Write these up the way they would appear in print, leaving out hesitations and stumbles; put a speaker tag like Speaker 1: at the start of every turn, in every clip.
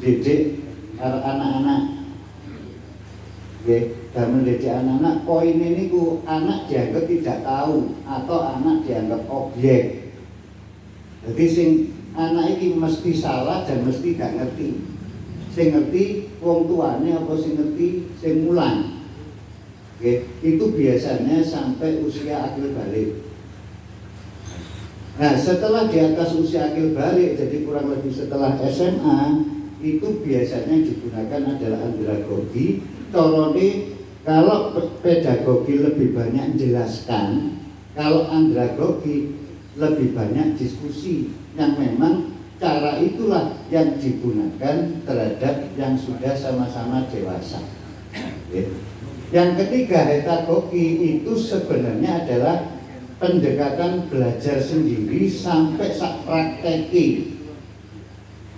Speaker 1: didik anak-anak. Dan mendidik anak-anak, poin ini anak dianggap tidak tahu atau anak dianggap objek. Jadi anak ini mesti salah dan mesti gak ngerti. Sing ngerti wong tuane apa sing ngerti sing mulang. Itu biasanya sampai usia akil balik. Nah, setelah di atas usia akil balik, jadi kurang lebih setelah SMA, itu biasanya digunakan adalah andragogi. Corone kalau pedagogi lebih banyak menjelaskan, kalau andragogi lebih banyak diskusi, yang memang cara itulah yang digunakan terhadap yang sudah sama-sama dewasa. Yang ketiga, heterogogi itu sebenarnya adalah pendekatan belajar sendiri sampai sak prakteki.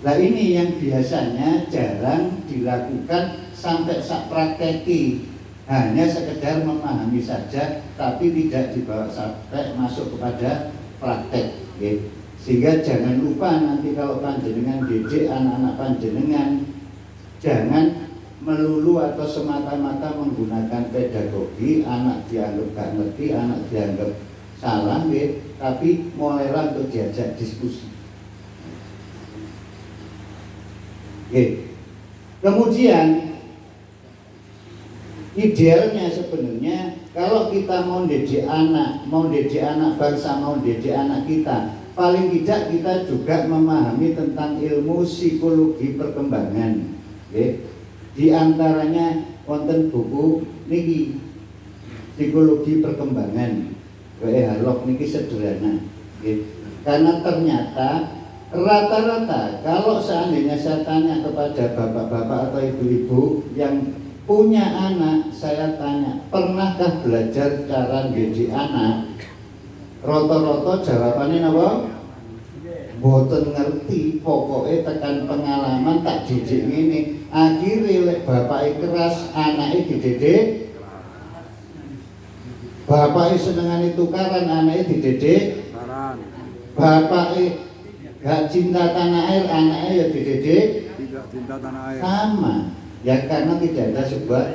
Speaker 1: Nah ini yang biasanya jarang dilakukan sampai sak prakteki, hanya sekedar memahami saja tapi tidak dibawa sampai masuk kepada praktek. Sehingga jangan lupa nanti kalau panjenengan didik anak-anak panjenengan, jangan melulu atau semata-mata menggunakan pedagogi, anak dianggap gak ngerti, anak dianggap salah, tapi mulailah untuk diajak diskusi. Kemudian idealnya sebenarnya kalau kita mau didik anak bangsa, mau didik anak kita, paling tidak kita juga memahami tentang ilmu psikologi perkembangan. Di antaranya wonten buku niki psikologi perkembangan. Harlock niki sederhana. Karena ternyata rata-rata kalau seandainya saya tanya kepada bapak-bapak atau ibu-ibu yang punya anak, saya tanya, pernahkah belajar cara didik anak? Rata-rata jawabannya apa? Boten ngerti, pokoknya tekan pengalaman tak didik ini. Akhirnya lek bapaknya keras, anaknya dididik. Bapaknya senengane tukaran, anaknya dididik. Bapaknya gak cinta tanah air, anaknya ya dididik.
Speaker 2: Tidak cinta tanah air.
Speaker 1: Sama, ya karena tidak ada sebuah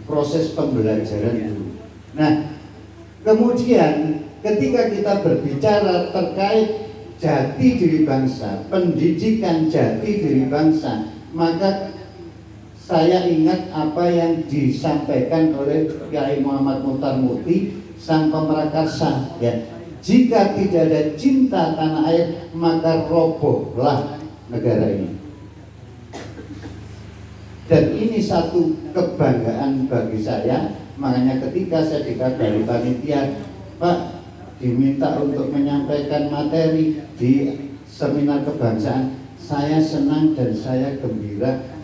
Speaker 1: proses pembelajaran dulu. Nah, kemudian ketika kita berbicara terkait jati diri bangsa, pendidikan jati diri bangsa, maka saya ingat apa yang disampaikan oleh Kiai Muhammad Muhtar Mukti, sang pemrakarsa, ya. Jika tidak ada cinta tanah air, maka robohlah negara ini. Dan ini satu kebanggaan bagi saya. Makanya ketika saya dikabari panitia, Pak, diminta untuk menyampaikan materi di seminar kebangsaan, saya senang dan saya gembira.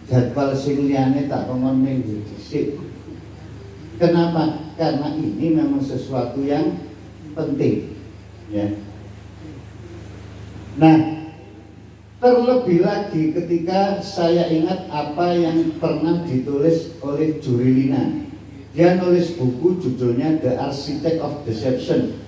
Speaker 1: Jadwal sing liyane tak kongkon minggu dhisik. Kenapa? Karena ini memang sesuatu yang penting, ya. Nah, terlebih lagi ketika saya ingat apa yang pernah ditulis oleh Jurilina. Dia nulis buku judulnya The Architect of Deception,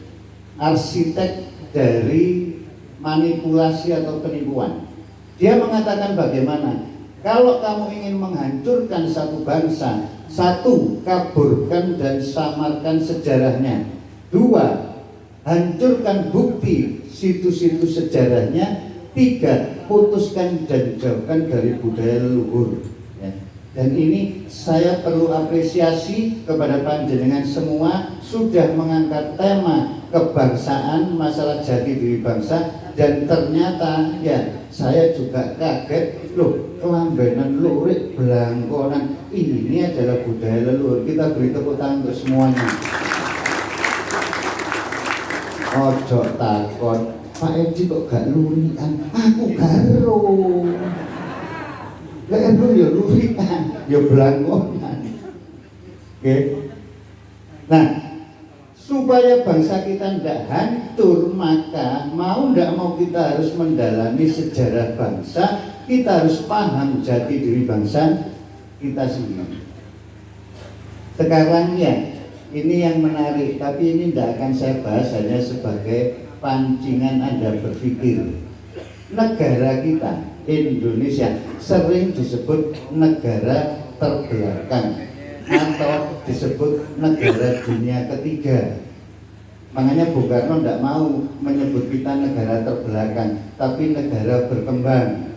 Speaker 1: arsitek dari manipulasi atau penipuan. Dia mengatakan bagaimana kalau kamu ingin menghancurkan satu bangsa, satu, kaburkan dan samarkan sejarahnya. Dua, hancurkan bukti situs-situs sejarahnya. Tiga, putuskan dan jauhkan dari budaya leluhur, ya. Dan ini saya perlu apresiasi kepada panjenengan semua sudah mengangkat tema kebangsaan, masalah jati diri bangsa. Dan ternyata ya saya juga kaget, loh, kelambenan lurik belangkonan ini adalah budaya leluhur. Kita beri tepuk tangan untuk semuanya. Ojo takon, Pak Edi kok gak lurikan? Aku garo. Lah endo ya lurikan, ya belangkonan. Oke. Nah, supaya bangsa kita tidak hancur, maka mau tidak mau kita harus mendalami sejarah bangsa. Kita harus paham jati diri bangsa kita sendiri. Sekarang ya, ini yang menarik, tapi ini tidak akan saya bahas, hanya sebagai pancingan Anda berpikir. Negara kita Indonesia sering disebut negara terbelakang atau disebut negara dunia ketiga. Makanya Bung Karno tidak mau menyebut kita negara terbelakang, tapi negara berkembang,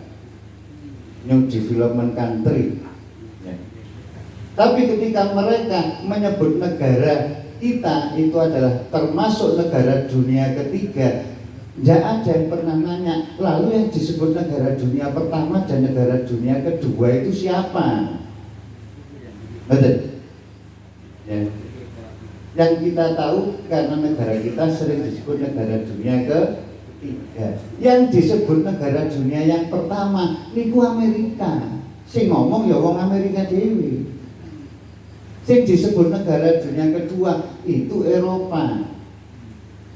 Speaker 1: New Development Country. Ya. Tapi ketika mereka menyebut negara kita itu adalah termasuk negara dunia ketiga, tidak ada yang pernah nanya, lalu yang disebut negara dunia pertama dan negara dunia kedua itu siapa? Betul? Ya. Yang kita tahu karena negara kita sering disebut negara dunia ketiga. Yang disebut negara dunia yang pertama niku Amerika. Sing ngomong ya wong Amerika dewi. Sing disebut negara dunia kedua itu Eropa.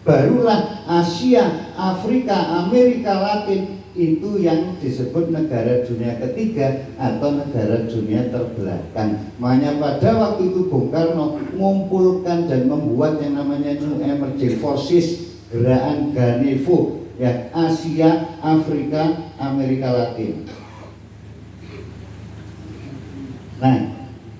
Speaker 1: Barulah Asia, Afrika, Amerika Latin itu yang disebut negara dunia ketiga atau negara dunia terbelakang. Makanya pada waktu itu Bung Karno mengumpulkan dan membuat yang namanya New Emerging Forces, gerakan Ganevo, ya, Asia, Afrika, Amerika Latin. Nah,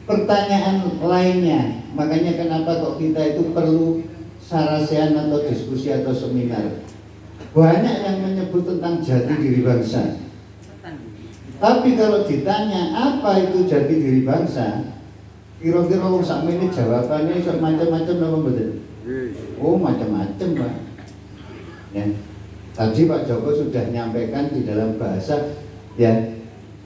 Speaker 1: pertanyaan lainnya, makanya kenapa kok kita itu perlu sarasean atau diskusi atau seminar. Banyak yang menyebut tentang jati diri bangsa. Tapi kalau ditanya apa itu jati diri bangsa, kira-kira orang sama ini jawabannya macam-macam apa betul? Oh macam-macam Pak. Ya. Tadi Pak Joko sudah menyampaikan di dalam bahasa ya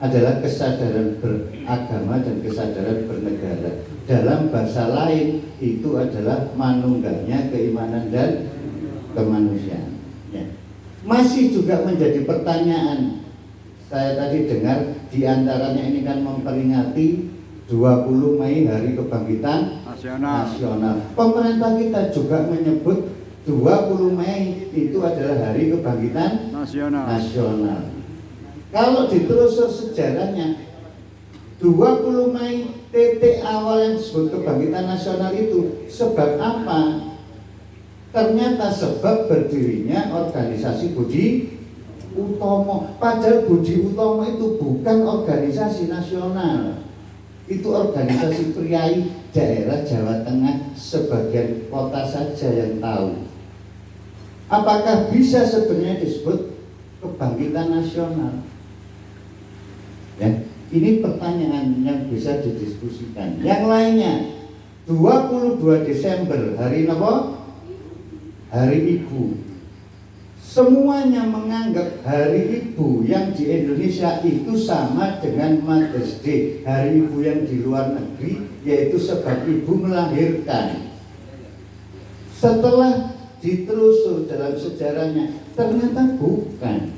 Speaker 1: adalah kesadaran beragama dan kesadaran bernegara. Dalam bahasa lain itu adalah manunggalnya keimanan dan kemanusiaan. Ya. Masih juga menjadi pertanyaan. Saya tadi dengar diantaranya ini kan memperingati 20 Mei Hari Kebangkitan Nasional. Pemerintah kita juga menyebut 20 Mei itu adalah Hari Kebangkitan Nasional. Kalau ditelusur sejarahnya, 20 Mei titik awal yang disebut kebangkitan nasional itu sebab apa? Ternyata sebab berdirinya organisasi Budi Utomo. Padahal Budi Utomo itu bukan organisasi nasional, itu organisasi priai daerah Jawa Tengah, sebagian kota saja yang tahu. Apakah bisa sebenarnya disebut kebangkitan nasional? Ya, ini pertanyaan yang bisa didiskusikan. Yang lainnya, 22 Desember hari apa? Hari Ibu. Semuanya menganggap Hari Ibu yang di Indonesia itu sama dengan Mother's Day, Hari Ibu yang di luar negeri, yaitu sebab ibu melahirkan. Setelah ditelusur dalam sejarahnya, ternyata bukan.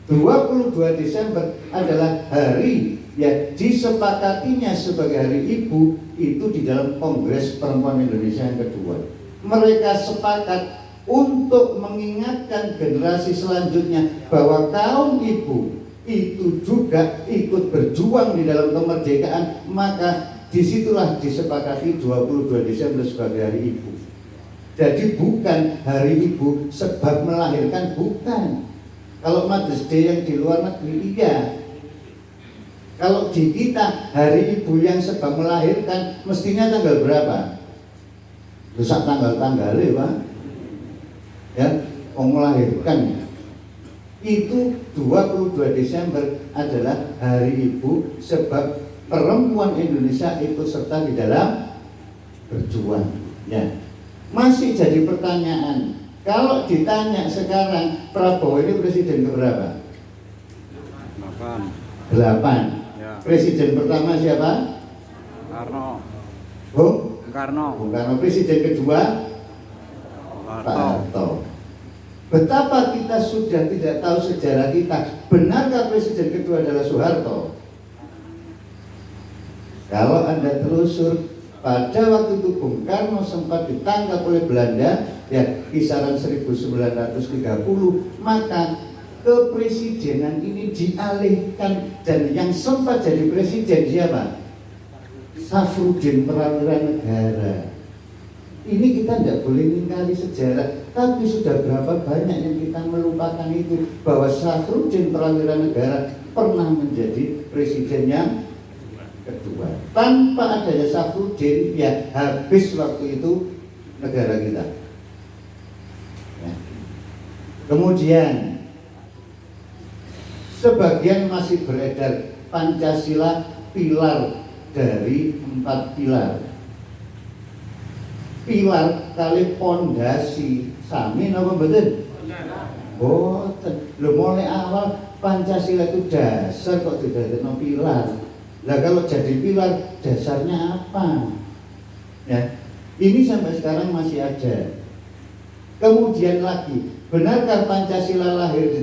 Speaker 1: 22 Desember adalah hari yang disepakatinya sebagai Hari Ibu itu di dalam Kongres Perempuan Indonesia yang kedua. Mereka sepakat untuk mengingatkan generasi selanjutnya bahwa kaum ibu itu juga ikut berjuang di dalam kemerdekaan. Maka disitulah disepakati 22 Desember sebagai Hari Ibu. Jadi bukan Hari Ibu sebab melahirkan, bukan. Kalau Mother's Day yang di luar negeri iya. Kalau di kita Hari Ibu yang sebab melahirkan mestinya tanggal berapa? Rusak tanggal-tanggalnya Pak. Ya, melahirkan. Itu 22 Desember adalah Hari Ibu sebab perempuan Indonesia ikut serta di dalam berjuang. Ya. Masih jadi pertanyaan. Kalau ditanya sekarang, Prabowo ini presiden keberapa? 8. Ya. Presiden pertama siapa?
Speaker 2: Karno.
Speaker 1: Bung
Speaker 2: Karno.
Speaker 1: Bung Karno. Presiden kedua? Pak Harto. Betapa kita sudah tidak tahu sejarah kita. Benarkah presiden kedua adalah Soeharto? Kalau Anda telusur, pada waktu itu Bung Karno sempat ditangkap oleh Belanda, ya kisaran 1930, maka kepresidenan ini dialihkan dan yang sempat jadi presiden siapa? Safrudin Prawira Negara. Ini kita tidak boleh ingkari sejarah. Tapi sudah berapa banyak yang kita melupakan itu, bahwa Syafruddin Prawira Negara pernah menjadi presiden yang kedua. Tanpa adanya Syafruddin, ya habis waktu itu negara kita. Ya. Kemudian sebagian masih beredar Pancasila pilar dari 4 pilar. Pilar kali pondasi sami napa mboten? Boten. Lho mulai awal Pancasila itu dasar kok didadekno pilar. Lah kalau jadi pilar dasarnya apa? Ya. Ini sampai sekarang masih ada. Kemudian lagi, benarkah Pancasila lahir di